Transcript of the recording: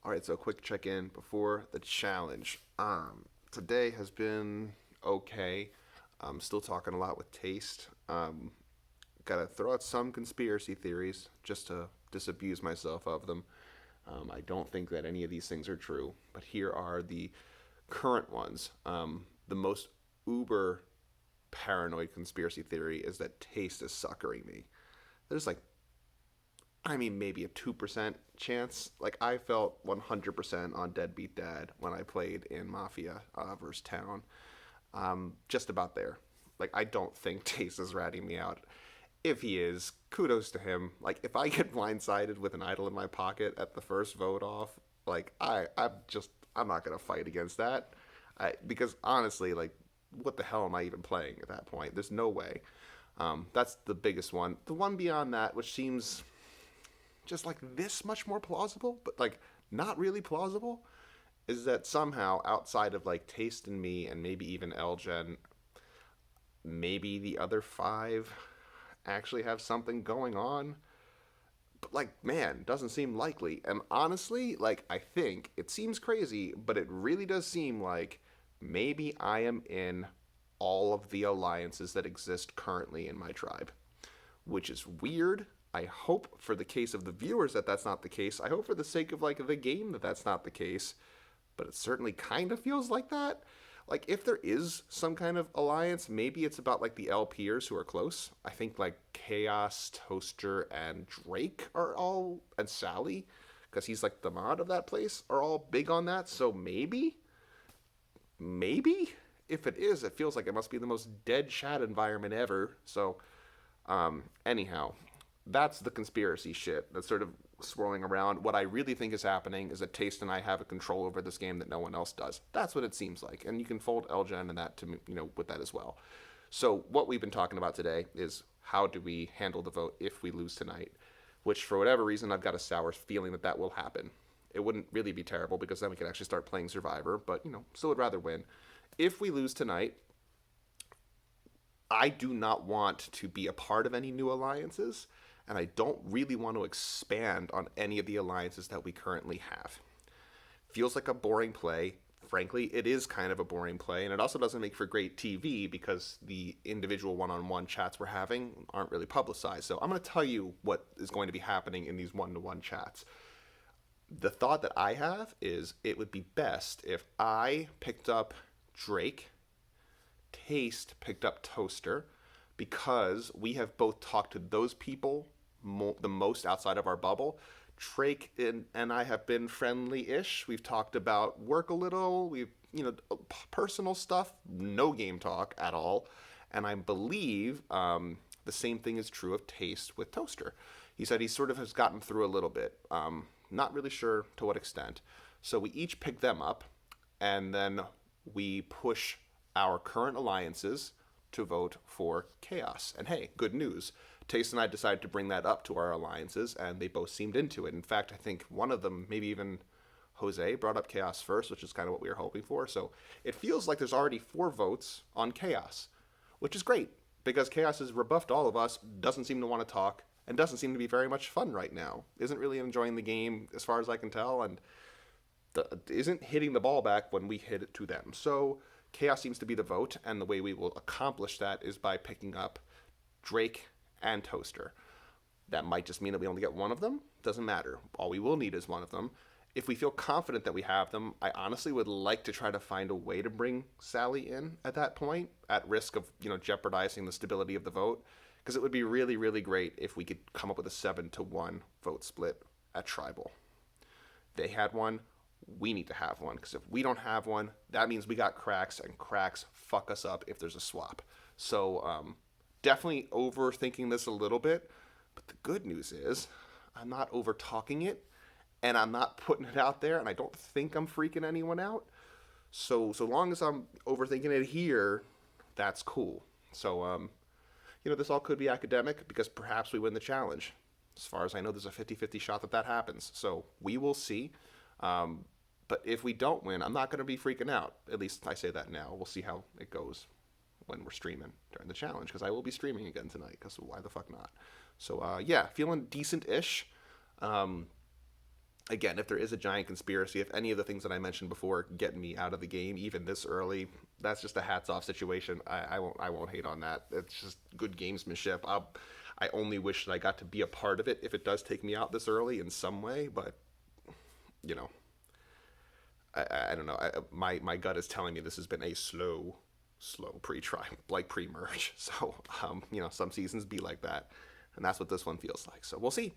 All right, so quick check-in before the challenge. Today has been okay. I'm still talking a lot with taste. Gotta throw out some conspiracy theories just to disabuse myself of them. I don't think that any of these things are true, but here are the current ones. The most uber paranoid conspiracy theory is that taste is suckering me. There's like maybe a 2% chance. Like, I felt 100% on Deadbeat Dad when I played in Mafia versus Town. Just about there. Like, I don't think Taste is ratting me out. If he is, kudos to him. Like, if I get blindsided with an idol in my pocket at the first vote off, like, I'm not going to fight against that. Because honestly, like, what the hell am I even playing at that point? There's no way. That's the biggest one. The one beyond that, which seems just like this much more plausible, but like not really plausible, is that somehow outside of like Taste and me and maybe even Elgen, maybe the other five actually have something going on. But like, man, doesn't seem likely. And honestly, like, I think it seems crazy, but it really does seem like maybe I am in all of the alliances that exist currently in my tribe, which is weird. I hope for the case of the viewers that that's not the case. I hope for the sake of like the game that that's not the case, but it certainly kind of feels like that. Like, if there is some kind of alliance, maybe it's about like the LPers who are close. I think like Chaos, Toaster, and Drake are all, and Sally, because he's like the mod of that place, are all big on that. So maybe if it is, it feels like it must be the most dead chat environment ever. So anyhow, that's the conspiracy shit that's sort of swirling around. What I really think is happening is that Taste and I have a control over this game that no one else does. That's what it seems like, and you can fold Elgen and that to with that as well. So what we've been talking about today is how do we handle the vote if we lose tonight, which for whatever reason I've got a sour feeling that that will happen. It wouldn't really be terrible because then we could actually start playing Survivor, but still would rather win. If we lose tonight, I do not want to be a part of any new alliances, and I don't really want to expand on any of the alliances that we currently have. Feels like a boring play. Frankly, it is kind of a boring play, and it also doesn't make for great TV because the individual one on one chats we're having aren't really publicized. So I'm going to tell you what is going to be happening in these one to one chats. The thought that I have is it would be best if I picked up Drake, Taste picked up Toaster, because we have both talked to those people the most outside of our bubble. Drake and I have been friendly-ish. We've talked about work a little. We've personal stuff. No game talk at all. And I believe the same thing is true of Taste with Toaster. He said he sort of has gotten through a little bit. Not really sure to what extent. So we each pick them up, and then we push our current alliances to vote for Chaos. And hey, good news. Taste and I decided to bring that up to our alliances, and they both seemed into it. In fact, I think one of them, maybe even Jose, brought up Chaos first, which is kind of what we were hoping for. So it feels like there's already 4 votes on Chaos, which is great because Chaos has rebuffed all of us, doesn't seem to want to talk, and doesn't seem to be very much fun right now. Isn't really enjoying the game as far as I can tell, and isn't hitting the ball back when we hit it to them. So Chaos seems to be the vote, and the way we will accomplish that is by picking up Drake and Toaster. That might just mean that we only get one of them. Doesn't matter. All we will need is one of them. If we feel confident that we have them, I honestly would like to try to find a way to bring Sally in at that point, at risk of jeopardizing the stability of the vote, because it would be really, really great if we could come up with a 7-1 vote split at Tribal. They had one. We need to have one, because if we don't have one, that means we got cracks, and cracks fuck us up if there's a swap. So definitely overthinking this a little bit, but the good news is I'm not over talking it, and I'm not putting it out there, and I don't think I'm freaking anyone out. So long as I'm overthinking it here, that's cool. So this all could be academic because perhaps we win the challenge. As far as I know, there's a 50-50 shot that that happens. So we will see. But if we don't win, I'm not going to be freaking out. At least I say that now. We'll see how it goes when we're streaming during the challenge, because I will be streaming again tonight, because why the fuck not? So, yeah, feeling decent-ish. Again, if there is a giant conspiracy, if any of the things that I mentioned before get me out of the game even this early, that's just a hats off situation. I won't hate on that. It's just good gamesmanship. I only wish that I got to be a part of it if it does take me out this early in some way, but you know, I don't know. My gut is telling me this has been a slow pre-try, like pre-merge. So some seasons be like that, and that's what this one feels like. So we'll see.